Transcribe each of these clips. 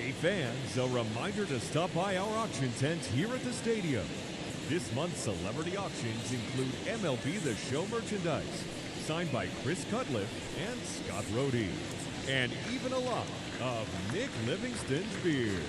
Hey fans, a reminder to stop by our auction tent here at the stadium. This month's celebrity auctions include MLB The Show merchandise, signed by Chris Cutliff and Scott Rohde, and even a lot of Nick Livingston's beard.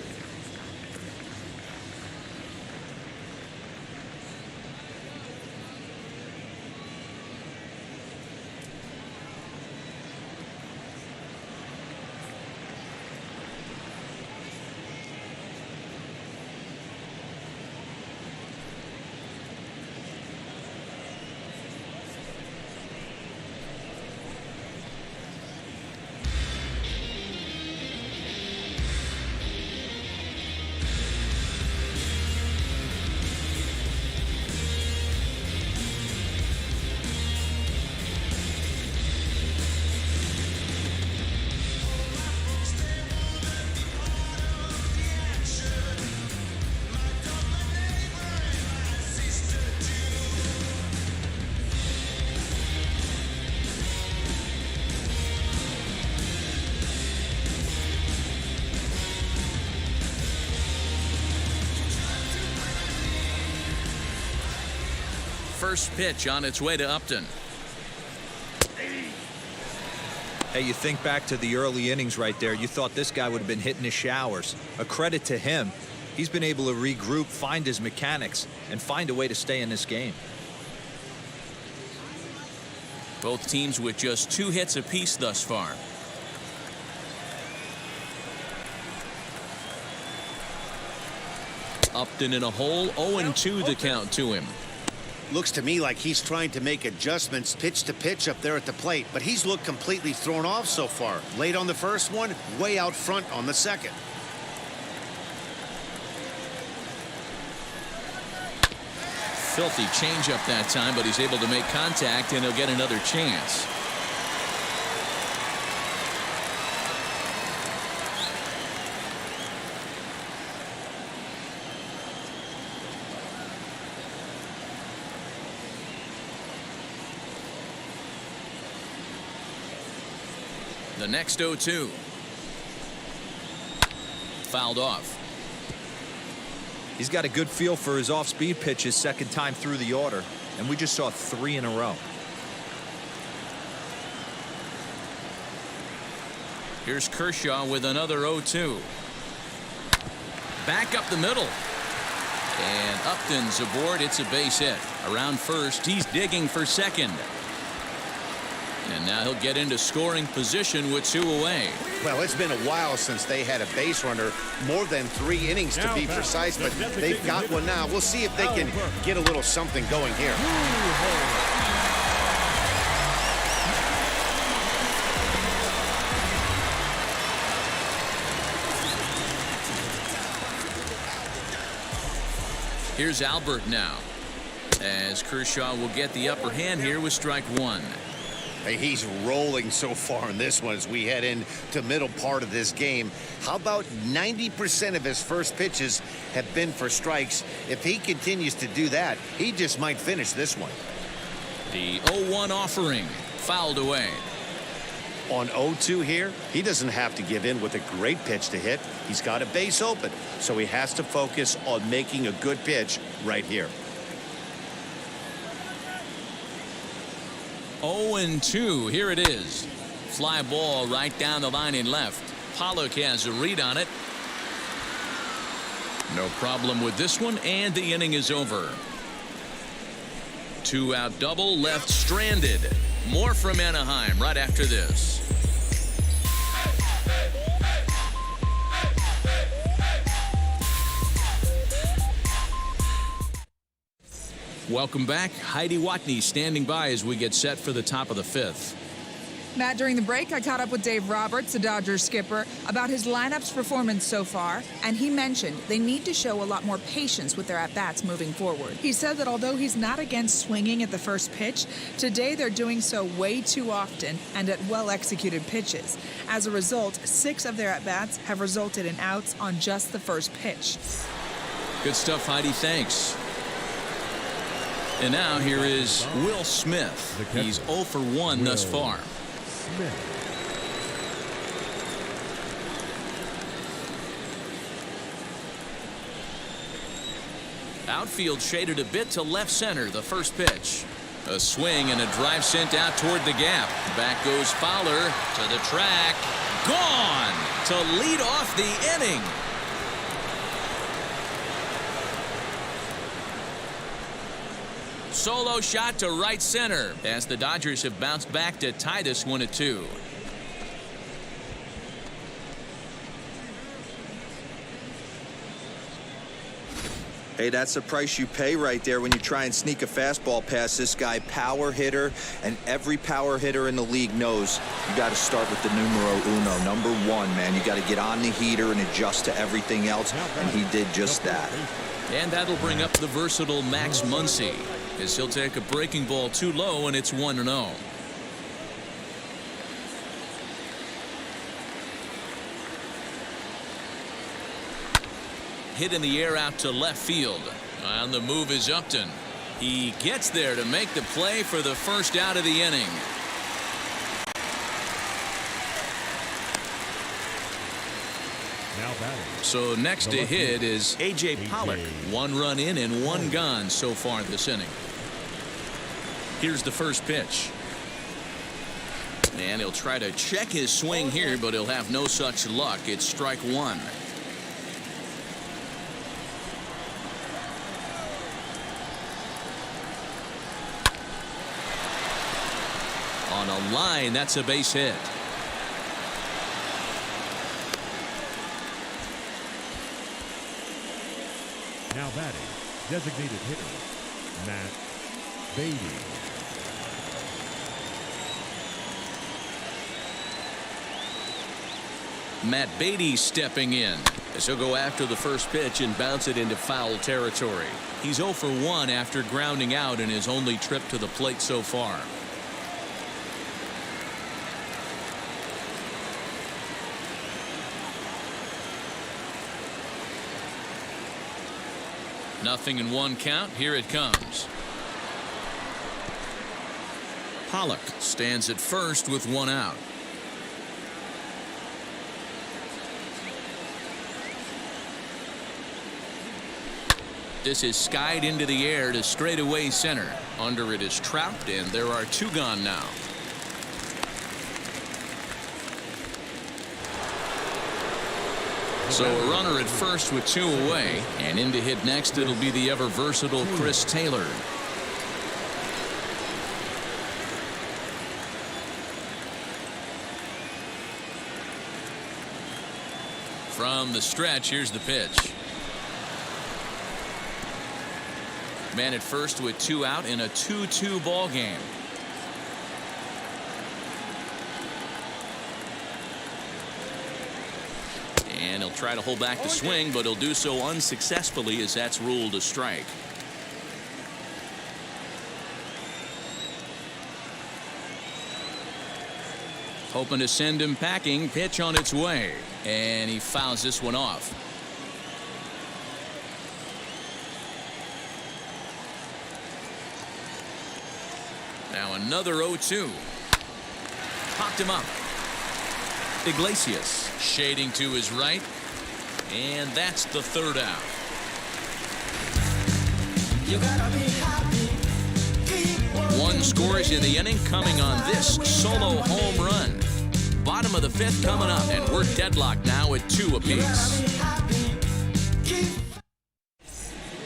First pitch on its way to Upton. Hey, you think back to the early innings right there. You thought this guy would have been hitting his showers. A credit to him. He's been able to regroup, find his mechanics, and find a way to stay in this game. Both teams with just 2 hits apiece thus far. Upton in a hole, 0-2 the count to him. Looks to me like he's trying to make adjustments pitch to pitch up there at the plate, but he's looked completely thrown off so far. Late on the first one, way out front on the second. Filthy changeup that time, but he's able to make contact, and he'll get another chance. The next 0-2. Fouled off. He's got a good feel for his off-speed pitches second time through the order, and we just saw 3 in a row. Here's Kershaw with another 0-2. Back up the middle. And Upton's aboard. It's a base hit. Around first, he's digging for second. And now he'll get into scoring position with 2 away. Well, it's been a while since they had a base runner, more than 3 innings to be precise, but they've got one now. We'll see if they can get a little something going here. Here's Albert now, as Kershaw will get the upper hand here with strike 1. Hey, he's rolling so far in this one as we head into middle part of this game. How about 90% of his first pitches have been for strikes? If he continues to do that, he just might finish this one. The 0-1 offering fouled away. On 0-2 here, he doesn't have to give in with a great pitch to hit. He's got a base open, so he has to focus on making a good pitch right here. 0-2. Here it is. Fly ball right down the line in left. Pollock has a read on it. No problem with this one, and the inning is over. 2-out double left stranded. More from Anaheim right after this. Welcome back. Heidi Watney standing by as we get set for the top of the 5th. Matt, during the break, I caught up with Dave Roberts, the Dodgers skipper, about his lineup's performance so far, and he mentioned they need to show a lot more patience with their at-bats moving forward. He said that although he's not against swinging at the first pitch, today they're doing so way too often and at well-executed pitches. As a result, 6 of their at-bats have resulted in outs on just the first pitch. Good stuff, Heidi. Thanks. And now here is Will Smith. He's 0 for 1 thus far. Outfield shaded a bit to left center. The first pitch. A swing and a drive sent out toward the gap. Back goes Fowler to the track. Gone to lead off the inning. Solo shot to right center as the Dodgers have bounced back to tie this one at 2. Hey, that's the price you pay right there when you try and sneak a fastball past this guy. Power hitter, and every power hitter in the league knows you got to start with the numero uno, number 1, man. You got to get on the heater and adjust to everything else, and he did just that. And that'll bring up the versatile Max Muncy as he'll take a breaking ball too low, and it's 1-0. Hit in the air out to left field. On the move is Upton. He gets there to make the play for the first out of the inning. Now batting. So next to hit is A.J. Pollock. 1 run in and 1 gone so far this inning. Here's the first pitch. And he'll try to check his swing here, but he'll have no such luck. It's strike 1. On a line, that's a base hit. Now batting, designated hitter, Matt Beaty. Matt Beaty stepping in as he'll go after the first pitch and bounce it into foul territory. He's 0 for 1 after grounding out in his only trip to the plate so far. Nothing in 1 count. Here it comes. Pollock stands at first with 1 out. This is skied into the air to straightaway center. Under it is Trout, and there are 2 gone now. So a runner at first with 2 away, and in to hit next it'll be the ever versatile Chris Taylor. From the stretch, here's the pitch. Man at first with 2 out in a 2-2 ball game. And he'll try to hold back the swing, but he'll do so unsuccessfully as that's ruled a strike. Hoping to send him packing. Pitch on its way, and he fouls this one off. Now another 0-2. Popped him up. Iglesias shading to his right, and that's the 3rd out. One scores in the inning coming on this solo home run. Bottom of the 5th coming up, and we're deadlocked now at 2 apiece.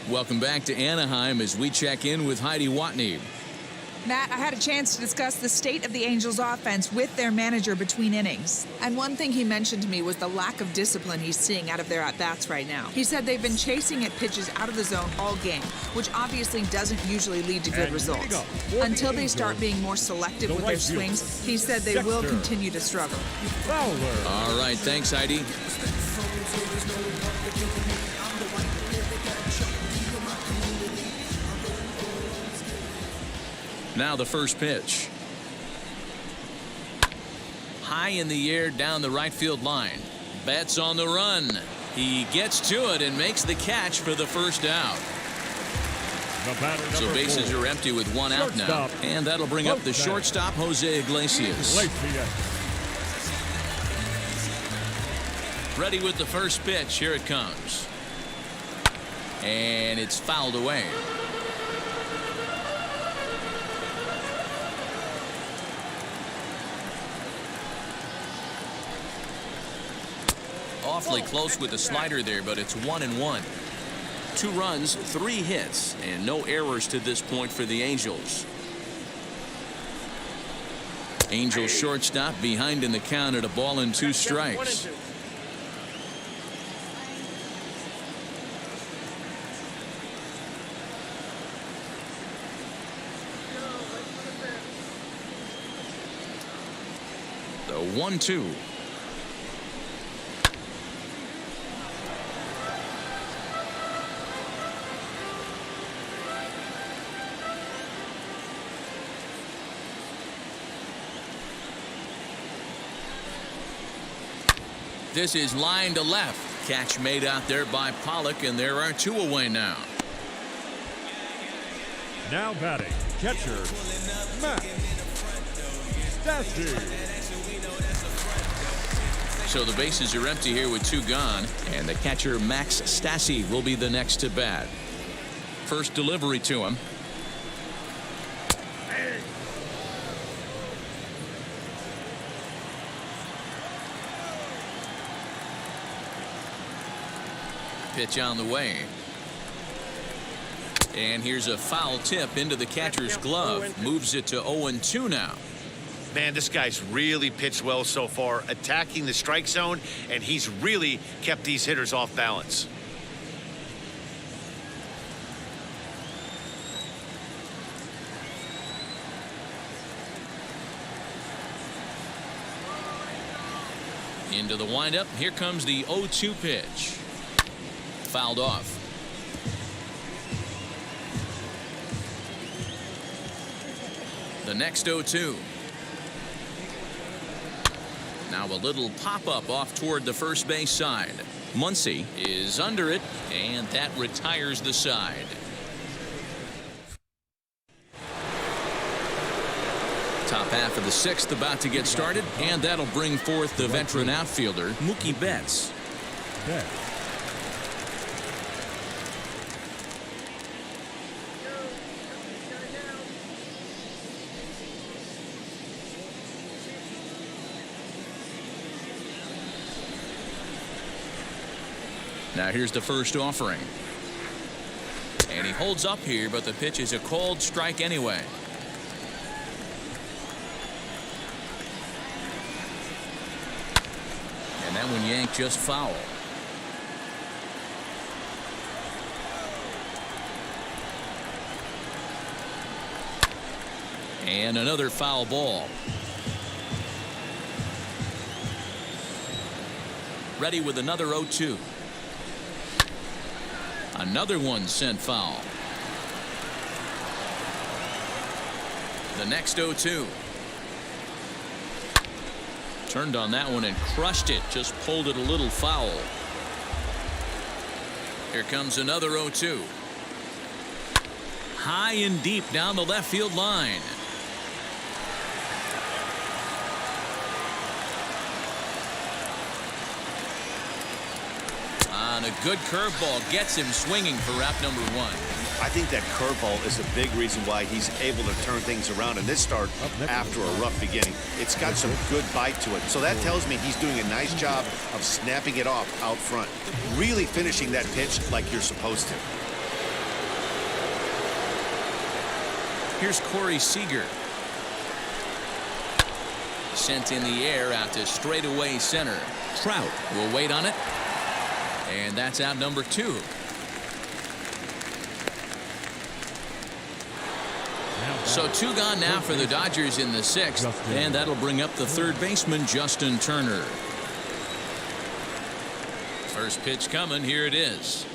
Welcome back to Anaheim as we check in with Heidi Watney. Matt, I had a chance to discuss the state of the Angels offense with their manager between innings. And one thing he mentioned to me was the lack of discipline he's seeing out of their at-bats right now. He said they've been chasing at pitches out of the zone all game, which obviously doesn't usually lead to good results. Until they start being more selective with their swings, he said they will continue to struggle. All right, thanks, Heidi. Now the first pitch. High in the air down the right field line. Betts on the run. He gets to it and makes the catch for the first out. So bases are empty with 1 out now. And that'll bring up the shortstop, Jose Iglesias. Ready with the first pitch. Here it comes. And it's fouled away. Awfully close with the slider there, but it's 1-1. 2 runs, 3 hits, and no errors to this point for the Angels. Angels shortstop behind in the count at a ball and 2 strikes. The 1-2. This is line to left. Catch made out there by Pollock, and there are 2 away now. Now batting, catcher, Max Stassi. So the bases are empty here with 2 gone, and the catcher Max Stassi will be the next to bat. First delivery to him. Pitch on the way. And here's a foul tip into the catcher's glove. Moves it to 0-2 now. Man, this guy's really pitched well so far, attacking the strike zone, and he's really kept these hitters off balance. Into the windup. Here comes the 0-2 pitch. Fouled off. The next 0-2. Now a little pop-up off toward the first base side. Muncy is under it, and that retires the side. Top half of the 6th about to get started, and that'll bring forth the veteran outfielder, Mookie Betts. Now here's the first offering. And he holds up here, but the pitch is a called strike anyway. And that one yanked just foul. And another foul ball. Ready with another 0-2. Another one sent foul. The next 0-2. Turned on that one and crushed it. Just pulled it a little foul. Here comes another 0-2. High and deep down the left field line. A good curveball gets him swinging for out number 1. I think that curveball is a big reason why he's able to turn things around in this start after a rough beginning. It's got some good bite to it. So that tells me he's doing a nice job of snapping it off out front. Really finishing that pitch like you're supposed to. Here's Corey Seager. Sent in the air out to straightaway center. Trout will wait on it. And that's out number 2. So 2 gone now for the Dodgers in the 6th. And that'll bring up the third baseman, Justin Turner. First pitch coming. Here it is.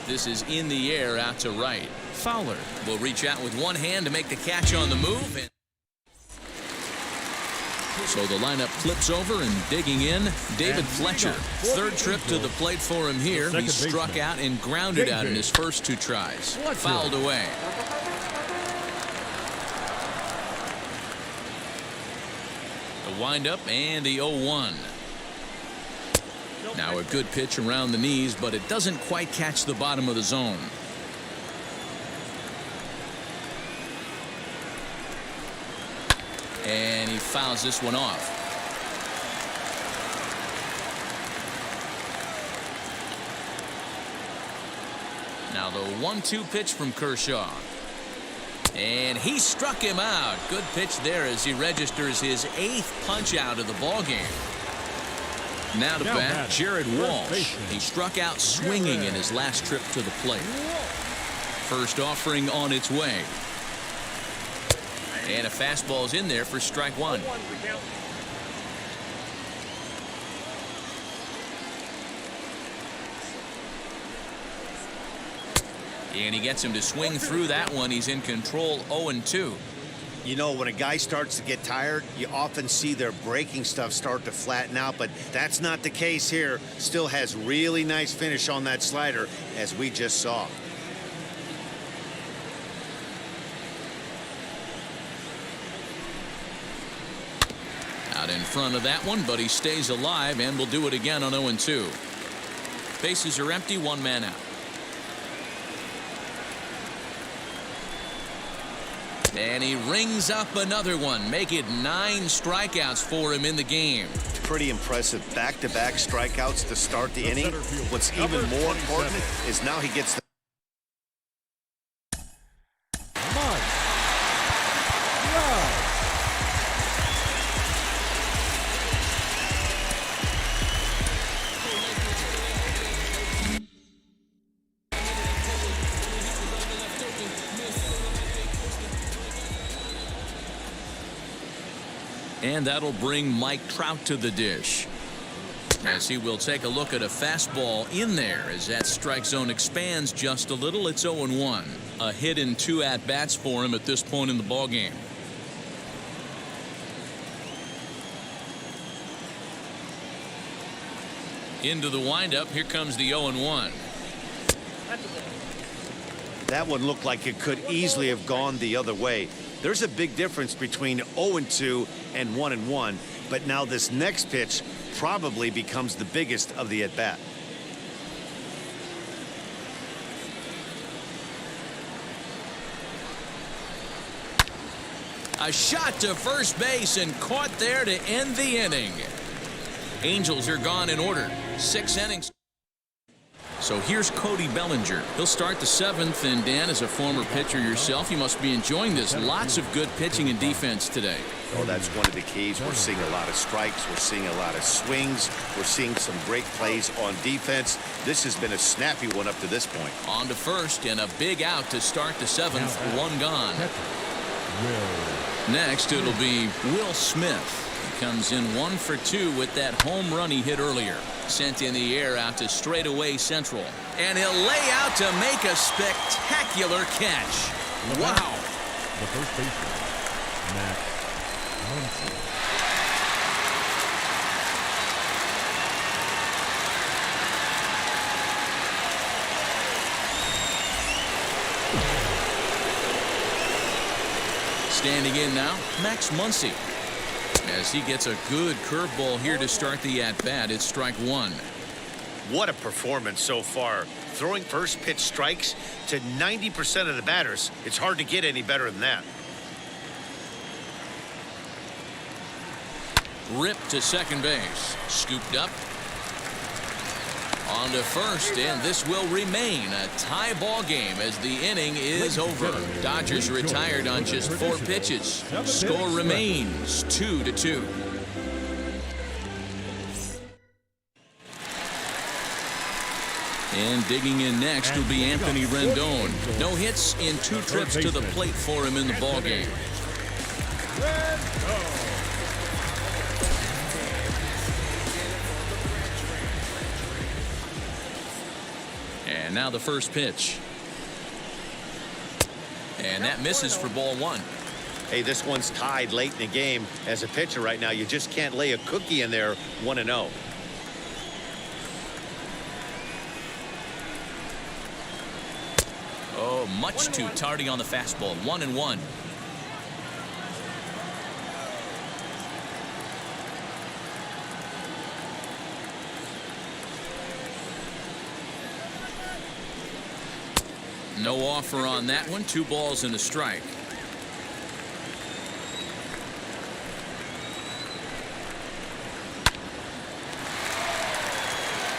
This is in the air out to right. Fowler will reach out with one hand to make the catch on the move. And so the lineup flips over, and digging in, David Fletcher. Third trip to the plate for him here. He struck out and grounded out in his first 2 tries. Fouled away. The windup and the 0-1. Now a good pitch around the knees, but it doesn't quite catch the bottom of the zone. And he fouls this one off. Now the 1-2 pitch from Kershaw. And he struck him out. Good pitch there as he registers his 8th punch out of the ball game. Now to bat, Jared Walsh. He struck out swinging in his last trip to the plate. First offering on its way. And a fastball's in there for strike one. And he gets him to swing through that one. He's in control, 0-2. You know, when a guy starts to get tired, you often see their breaking stuff start to flatten out, but that's not the case here. Still has really nice finish on that slider, as we just saw. Out in front of that one, but he stays alive and will do it again on 0-2. Bases are empty, 1 man out. And he rings up another one. Make it 9 strikeouts for him in the game. Pretty impressive back-to-back strikeouts to start the inning. What's even more important is now he gets the and that'll bring Mike Trout to the dish, as he will take a look at a fastball in there as that strike zone expands just a little. It's 0-1. A hit in 2 at-bats for him at this point in the ball game. Into the windup. Here comes the 0-1. That one looked like it could easily have gone the other way. There's a big difference between 0-2 and 1-1, but now this next pitch probably becomes the biggest of the at-bat. A shot to first base and caught there to end the inning. Angels are gone in order. 6 innings. So here's Cody Bellinger. He'll start the 7th, and Dan, as a former pitcher yourself, you must be enjoying this. Lots of good pitching and defense today. Oh, that's one of the keys. We're seeing a lot of strikes. We're seeing a lot of swings. We're seeing some great plays on defense. This has been a snappy one up to this point. On to first, and a big out to start the 7th. 1 gone. Next, it'll be Will Smith. He comes in 1 for 2 with that home run he hit earlier. Sent in the air out to straightaway central. And he'll lay out to make a spectacular catch. Wow. The first baseman, Max Muncy. Standing in now, Max Muncy. As he gets a good curveball here to start the at-bat. It's strike 1. What a performance so far. Throwing first pitch strikes to 90% of the batters. It's hard to get any better than that. Ripped to second base. Scooped up. On to first, and this will remain a tie ball game as the inning is over. Dodgers retired on just 4 pitches. Score remains 2-2. And digging in next will be Anthony Rendon. No hits in 2 trips to the plate for him in the ball game. And now the first pitch. And that misses for ball 1. Hey, this one's tied late in the game. As a pitcher right now, you just can't lay a cookie in there 1-0. Oh, much too tardy on the fastball. 1-1. No offer on that one. 2 balls and a strike.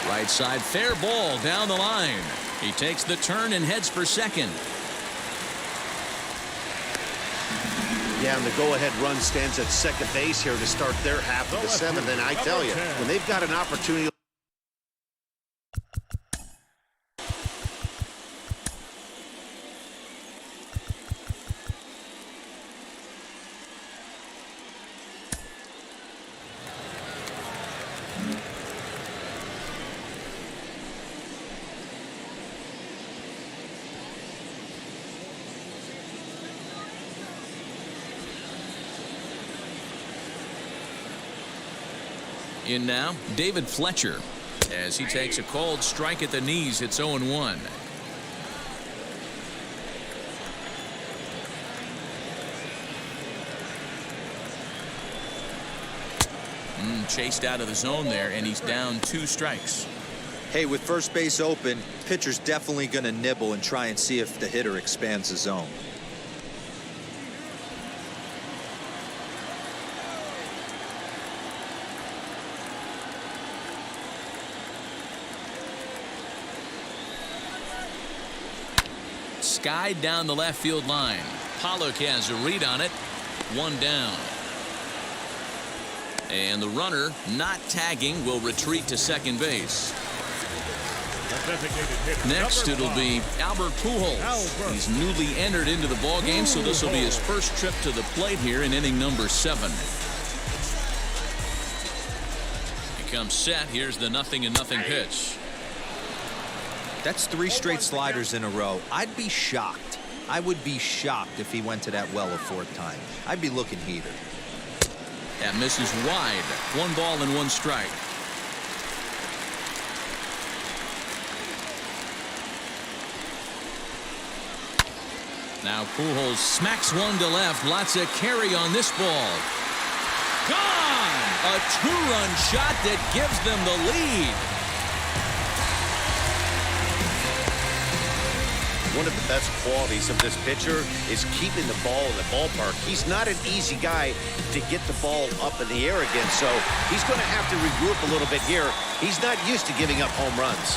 Right side, fair ball down the line. He takes the turn and heads for second. Yeah, and the go-ahead run stands at second base here to start their half of the 7th. And I tell you, when they've got an opportunity. In now, David Fletcher. As he takes a called strike at the knees, it's 0-1. Chased out of the zone there, and he's down 2 strikes. Hey, with first base open, pitcher's definitely going to nibble and try and see if the hitter expands the zone. Skied down the left field line. Pollock has a read on it. 1 down. And the runner, not tagging, will retreat to second base. Next, it'll be Albert Pujols. He's newly entered into the ballgame, so this will be his first trip to the plate here in inning number 7. He comes set. Here's the 0-0 pitch. That's 3 straight sliders in a row. I'd be shocked. I would be shocked if he went to that well a 4th time. I'd be looking heater. That misses wide. 1 ball and 1 strike. Now Pujols smacks one to left. Lots of carry on this ball. Gone! A 2-run shot that gives them the lead. One of the best qualities of this pitcher is keeping the ball in the ballpark. He's not an easy guy to get the ball up in the air again, so he's going to have to regroup a little bit here. He's not used to giving up home runs.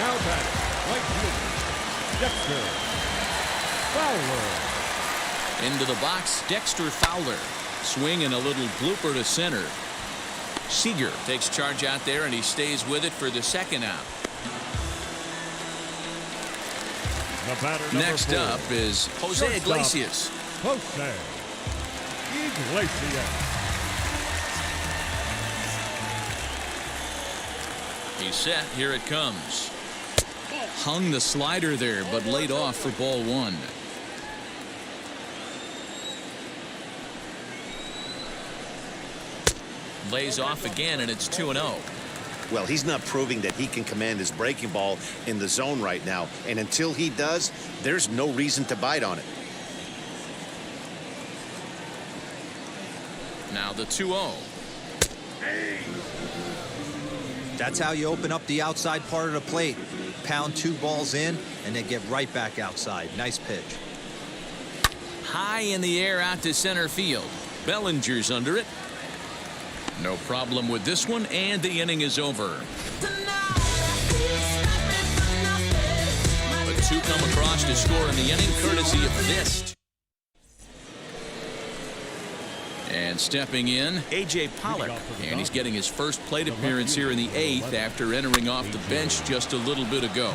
Now batting, right fielder, Dexter Fowler. Into the box, Dexter Fowler. Swing and a little blooper to center. Seager takes charge out there, and he stays with it for the 2nd out. Next 4, up is Jose Iglesias. Jose Iglesias. He's set. Here it comes. Hung the slider there, but laid off for ball 1. Lays off again, and it's 2-0. Well, he's not proving that he can command his breaking ball in the zone right now. And until he does, there's no reason to bite on it. Now the 2-0. That's how you open up the outside part of the plate. Pound 2 balls in and then get right back outside. Nice pitch. High in the air out to center field. Bellinger's under it. No problem with this one, and the inning is over. But 2 come across to score in the inning, courtesy of this. And stepping in, A.J. Pollock. And he's getting his first plate appearance here in the 8th after entering off the bench just a little bit ago.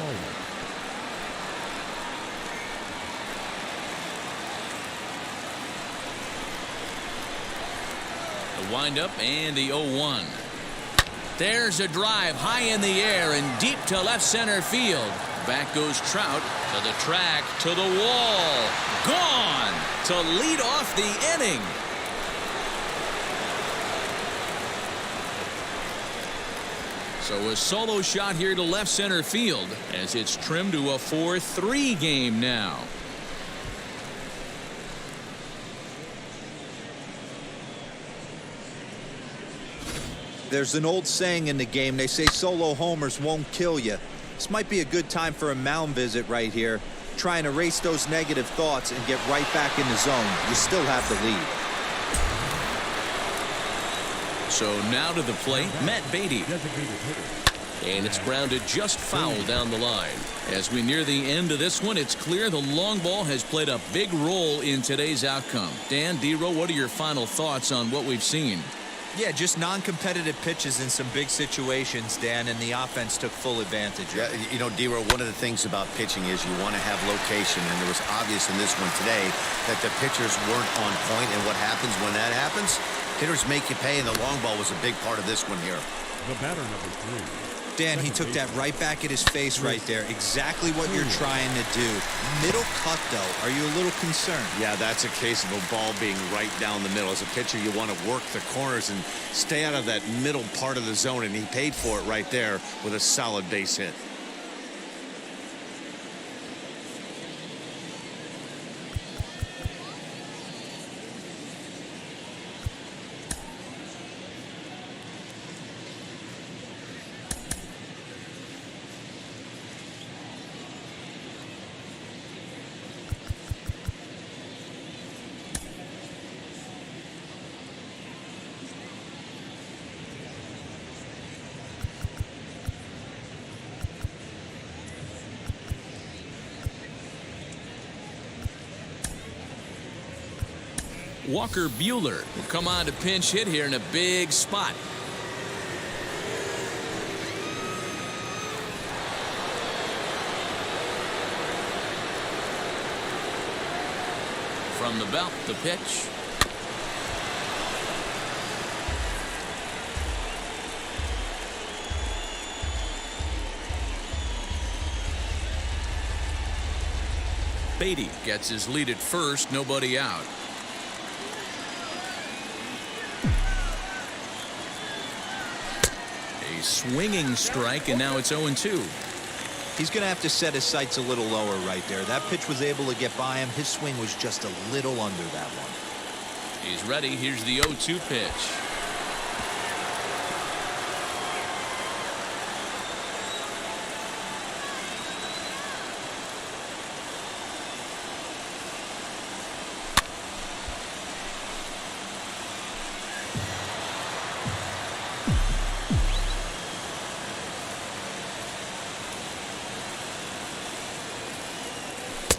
Windup and the 0-1. There's a drive high in the air and deep to left center field. Back goes Trout to the track, to the wall. Gone to lead off the inning. So a solo shot here to left center field as it's trimmed to a 4-3 game now. There's an old saying in the game. They say solo homers won't kill you, This might be a good time for a mound visit right here. Try and erase those negative thoughts and get right back in the zone. You still have the lead. So now to the plate, Matt Beatty. And it's grounded just foul down the line. As we near the end of this one, it's clear the long ball has played a big role in today's outcome. Dan, D-Row, what are your final thoughts on what we've seen? Yeah, just non-competitive pitches in some big situations, Dan, and the offense took full advantage. Yeah, you know, D-Row, one of the things about pitching is you want to have location, and it was obvious in this one today that the pitchers weren't on point, and what happens when that happens? Hitters make you pay, and the long ball was a big part of this one here. The batter, number 3. Dan, he took that right back at his face right there. Exactly what you're trying to do. Middle cut, though. Are you a little concerned? Yeah, that's a case of a ball being right down the middle. As a pitcher, you want to work the corners and stay out of that middle part of the zone, and he paid for it right there with a solid base hit. Walker Buehler will come on to pinch hit here in a big spot. From the belt, the pitch. Beatty gets his lead at first, nobody out. Swinging strike, and now it's 0-2. He's going to have to set his sights a little lower right there. That pitch was able to get by him. His swing was just a little under that one. He's ready. Here's the 0-2 pitch.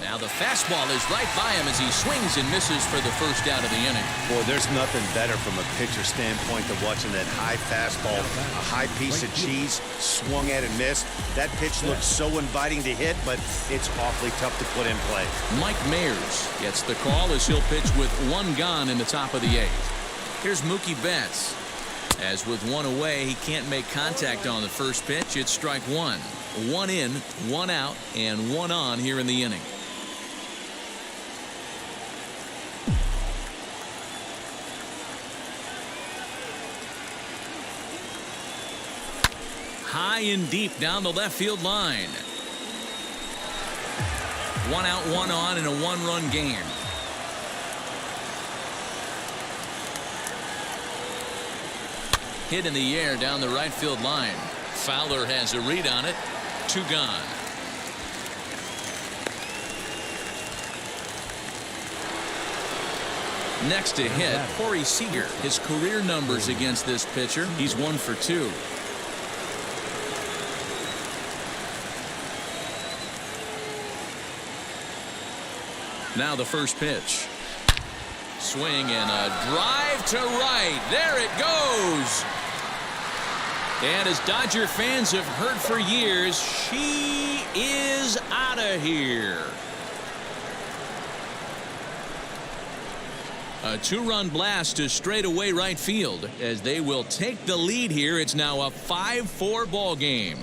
Now the fastball is right by him as he swings and misses for the first out of the inning. Boy, there's nothing better from a pitcher standpoint than watching that high fastball, a high piece of cheese, swung at and missed. That pitch looks so inviting to hit, but it's awfully tough to put in play. Mike Mayers gets the call as he'll pitch with one gone in the top of the 8th. Here's Mookie Betts. As with one away, he can't make contact on the first pitch. It's strike one. One in, one out, and one on here in the inning. High and deep down the left field line. One out, one on in a one-run game. Hit in the air down the right field line. Fowler has a read on it. 2 gone. Next to hit, Corey Seager. His career numbers against this pitcher, he's 1 for 2. Now the first pitch. Swing and a drive to right. There it goes. And as Dodger fans have heard for years, she is out of here. A 2-run blast to straightaway right field as they will take the lead here. It's now a 5-4 ball game.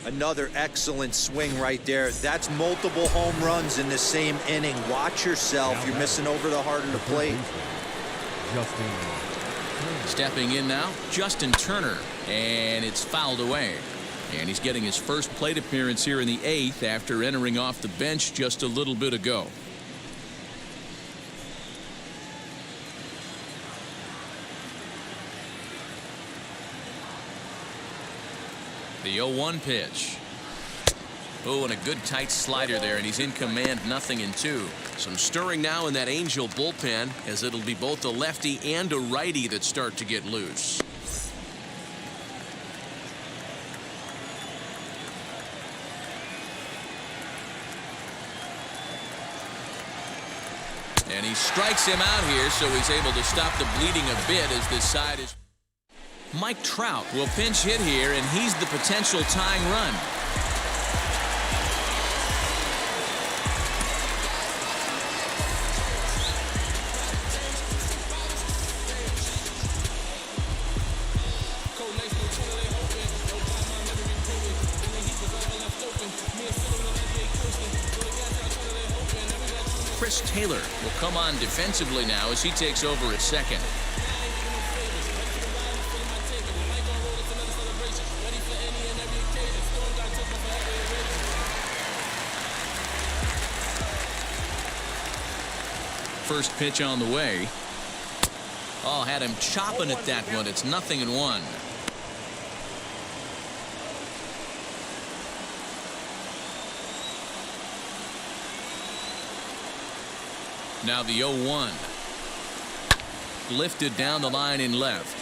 Another excellent swing right there. That's multiple home runs in the same inning. Watch yourself. You're missing over the heart of the plate. Justin Stepping in now, Justin Turner, and it's fouled away. And he's getting his first plate appearance here in the 8th after entering off the bench just a little bit ago. The 0-1 pitch. Oh, and a good tight slider there, and he's in command, 0-2. Some stirring now in that Angel bullpen, as it'll be both a lefty and a righty that start to get loose. And he strikes him out here, so he's able to stop the bleeding a bit as this side is. Mike Trout will pinch hit here, and he's the potential tying run. Chris Taylor will come on defensively now as he takes over at second. First pitch on the way. Oh, had him chopping at that one. It's 0-1. Now the 0-1. Lifted down the line in left.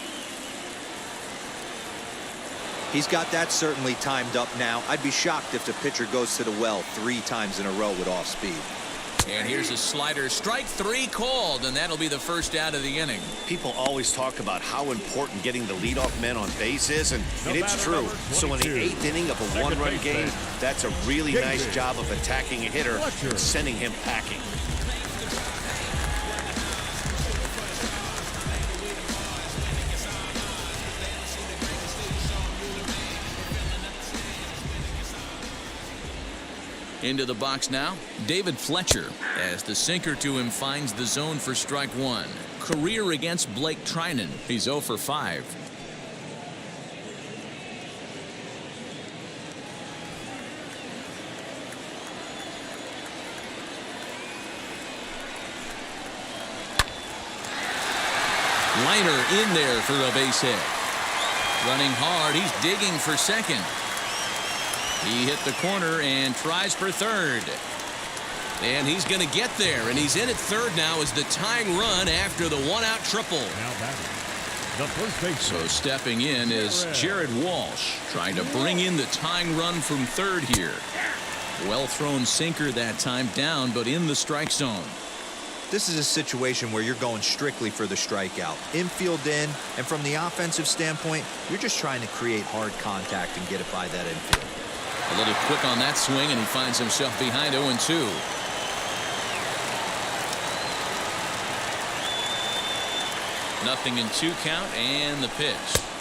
He's got that certainly timed up now. I'd be shocked if the pitcher goes to the well 3 times in a row with off speed. And here's a slider. Strike 3 called, and that'll be the first out of the inning. People always talk about how important getting the leadoff man on base is, and it's true. So in the 8th inning of a 1-run game, that's a really nice job of attacking a hitter and sending him packing. Into the box now, David Fletcher, as the sinker to him finds the zone for strike 1. Career against Blake Trinan. He's 0 for 5. Liner in there for a base hit. Running hard, he's digging for second. He hit the corner and tries for third. And he's going to get there, and he's in at third now as the tying run after the 1-out triple. Now batting, the first baseman. So stepping in is Jared Walsh, trying to bring in the tying run from third here. Well thrown sinker that time, down, but in the strike zone. This is a situation where you're going strictly for the strikeout. Infield in, and from the offensive standpoint, you're just trying to create hard contact and get it by that infield. A little quick on that swing, and he finds himself behind 0-2. Nothing in 2 count, and the pitch.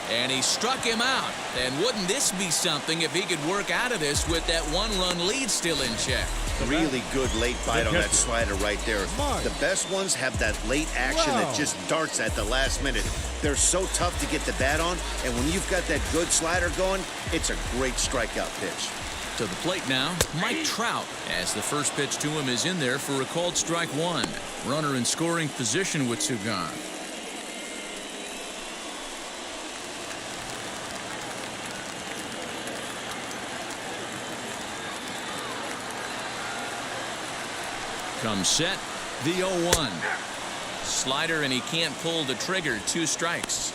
And he struck him out. And wouldn't this be something if he could work out of this with that 1-run lead still in check? Really good late bite on that slider right there. The best ones have that late action that just darts at the last minute. They're so tough to get the bat on, and when you've got that good slider going, it's a great strikeout pitch. To the plate now, Mike Trout, as the first pitch to him is in there for a called strike 1. Runner in scoring position with 2 gone. Comes set, the 0-1. Slider, and he can't pull the trigger. 2 strikes.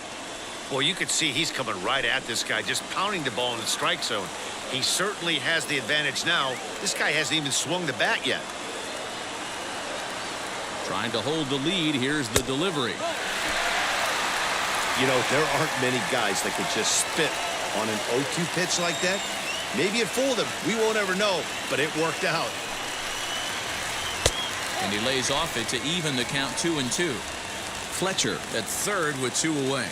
Well, you can see he's coming right at this guy, just pounding the ball in the strike zone. He certainly has the advantage now. This guy hasn't even swung the bat yet. Trying to hold the lead. Here's the delivery. You know, there aren't many guys that could just spit on an 0-2 pitch like that. Maybe it fooled him. We won't ever know, but it worked out. And he lays off it to even the count 2-2. Fletcher at third with 2 away.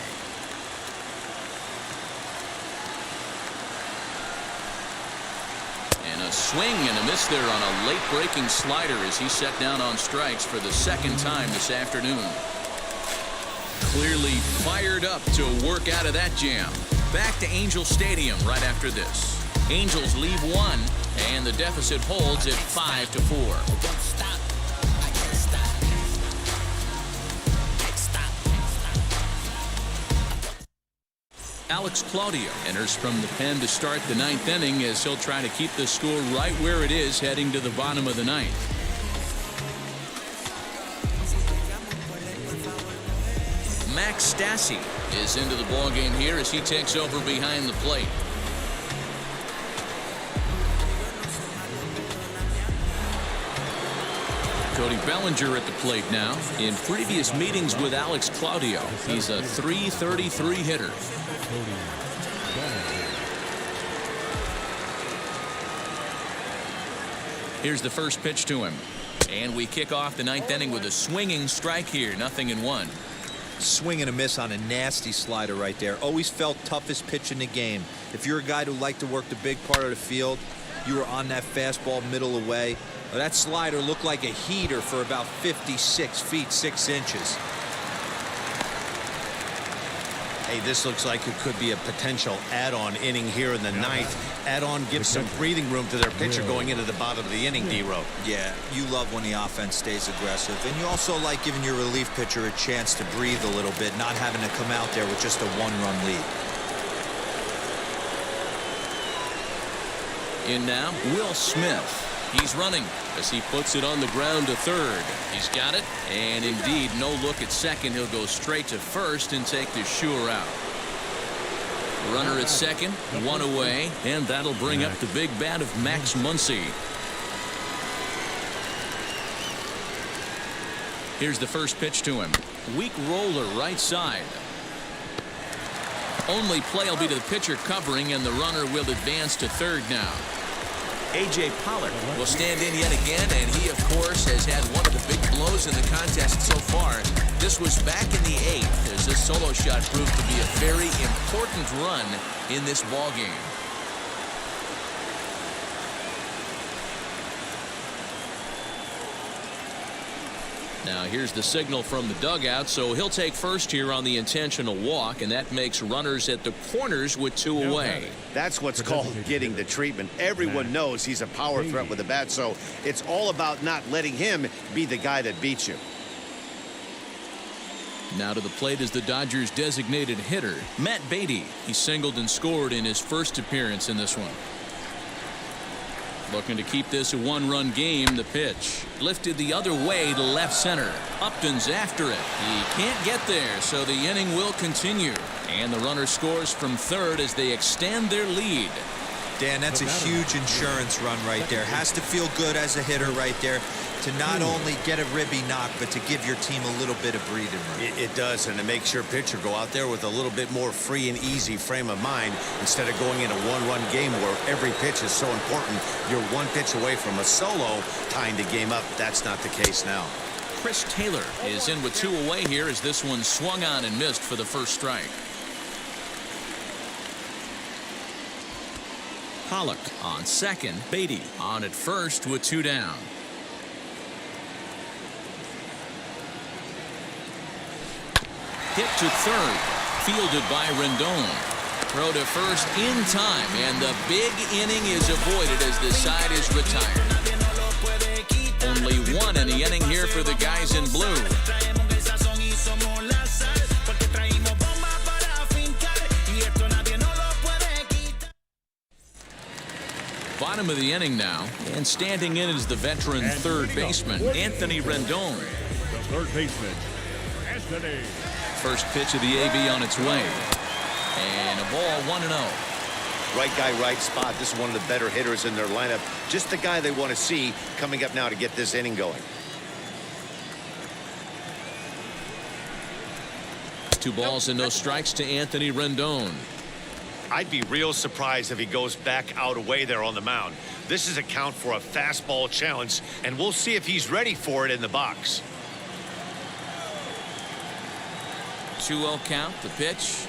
And a swing and a miss there on a late breaking slider as he set down on strikes for the 2nd time this afternoon. Clearly fired up to work out of that jam. Back to Angel Stadium right after this. Angels leave one, and the deficit holds at 5-4. Alex Claudio enters from the pen to start the ninth inning as he'll try to keep the score right where it is heading to the bottom of the ninth. Max Stassi is into the ballgame here as he takes over behind the plate. Cody Bellinger at the plate now. In previous meetings with Alex Claudio, he's a .333 hitter. Here's the first pitch to him. And we kick off the ninth inning with a swinging strike here. 0-1. Swing and a miss on a nasty slider right there. Always felt toughest pitch in the game. If you're a guy who liked to work the big part of the field, you were on that fastball middle away. Well, that slider looked like a heater for about 56 feet 6 inches. Hey, this looks like it could be a potential add-on inning here in the ninth. Add-on gives some breathing room to their pitcher going into the bottom of the inning, D-Row. Yeah, you love when the offense stays aggressive. And you also like giving your relief pitcher a chance to breathe a little bit, not having to come out there with just a one-run lead. In now, Will Smith. He's running as he puts it on the ground to third. He's got it, and indeed, no look at second. He'll go straight to first and take the sure out. Runner at second, one away, and that'll bring up the big bat of Max Muncy. Here's the first pitch to him. Weak roller right side. Only play will be to the pitcher covering, and the runner will advance to third now. A.J. Pollock will stand in yet again, and he, of course, has had one of the big blows in the contest so far. This was back in the 8th as this solo shot proved to be a very important run in this ballgame. Now here's the signal from the dugout, so he'll take first here on the intentional walk, and that makes runners at the corners with 2 away. That's what's called getting the treatment. Everyone knows he's a power threat with the bat, so it's all about not letting him be the guy that beats you. Now to the plate is the Dodgers' designated hitter, Matt Beatty. He singled and scored in his first appearance in this one. Looking to keep this a one-run game. The pitch lifted the other way to left center. Upton's after it. He can't get there, so the inning will continue. And the runner scores from third as they extend their lead. Dan, that's a huge insurance run right there. Has to feel good as a hitter right there to not only get a ribby knock, but to give your team a little bit of breathing room. It does, and it makes your pitcher go out there with a little bit more free and easy frame of mind instead of going in a one-run game where every pitch is so important. You're one pitch away from a solo tying the game up. That's not the case now. Chris Taylor is in with 2 away here as this one swung on and missed for the first strike. Pollock on second. Beatty on at first with 2 down. Hit to third. Fielded by Rendon. Throw to first in time, and the big inning is avoided as the side is retired. Only 1 in the inning here for the guys in blue. Bottom of the inning now, and standing in is the veteran third baseman, Anthony Rendon. The third baseman, Anthony. First pitch of the AB on its way. And a ball 1-0. Right guy, right spot. This is one of the better hitters in their lineup. Just the guy they want to see coming up now to get this inning going. 2 balls and no strikes to Anthony Rendon. I'd be real surprised if he goes back out away there on the mound. This is a count for a fastball challenge, and we'll see if he's ready for it in the box. 2-0 count, the pitch.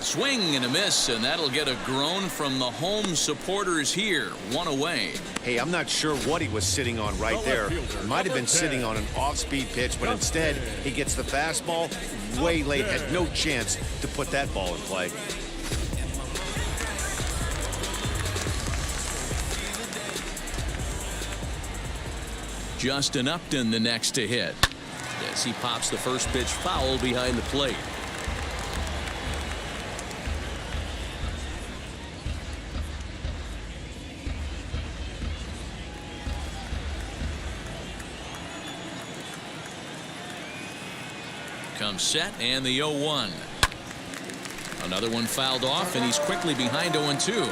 Swing and a miss, and that'll get a groan from the home supporters here. One away. Hey, I'm not sure what he was sitting on right there. Might have been sitting on an off-speed pitch, but instead he gets the fastball way late. Had no chance to put that ball in play. Justin Upton the next to hit as he pops the first pitch foul behind the plate. Comes set and the 0-1. Another one fouled off, and he's quickly behind 0-2.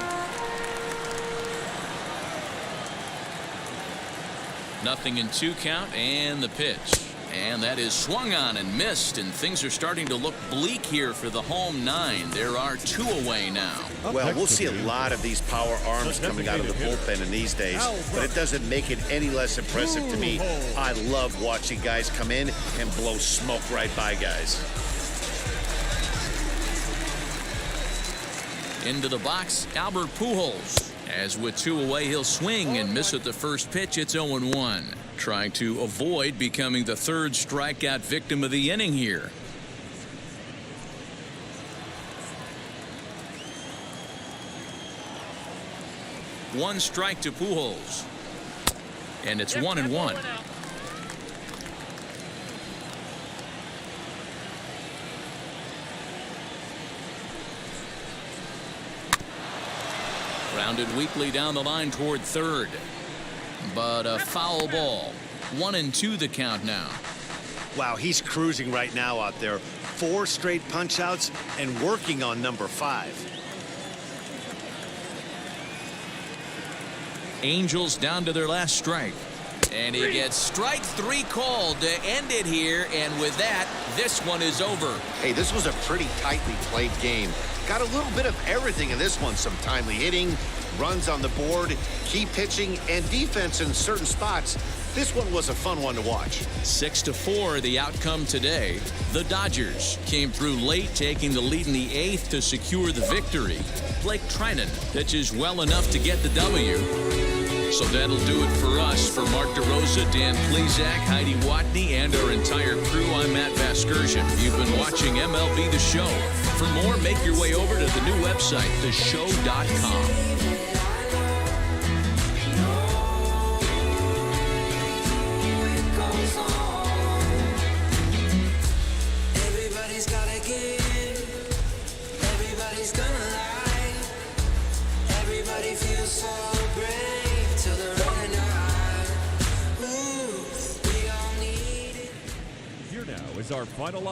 Nothing in 2 count, and the pitch. And that is swung on and missed, and things are starting to look bleak here for the home 9. There are 2 away now. Well, we'll see a lot of these power arms coming out of the bullpen in these days, but it doesn't make it any less impressive to me. I love watching guys come in and blow smoke right by guys. Into the box, Albert Pujols. As with 2 away, he'll swing and miss at the first pitch. It's 0-1. Trying to avoid becoming the 3rd strikeout victim of the inning here. One strike to Pujols. And it's 1-1. Grounded weakly down the line toward 3rd. But a foul ball. 1-2 the count now. Wow, he's cruising right now out there. 4 straight punch outs and working on number 5. Angels down to their last strike. And he gets strike 3 called to end it here. And with that, this one is over. Hey, this was a pretty tightly played game. Got a little bit of everything in this one. Some timely hitting, runs on the board, key pitching, and defense in certain spots. This one was a fun one to watch. 6-4 the outcome today. The Dodgers came through late, taking the lead in the 8th to secure the victory. Blake Treinen pitches well enough to get the W. So that'll do it for us. For Mark DeRosa, Dan Plesac, Heidi Watney, and our entire crew, I'm Matt Vasgersian. You've been watching MLB The Show. For more, make your way over to the new website, theshow.com. Here now is our final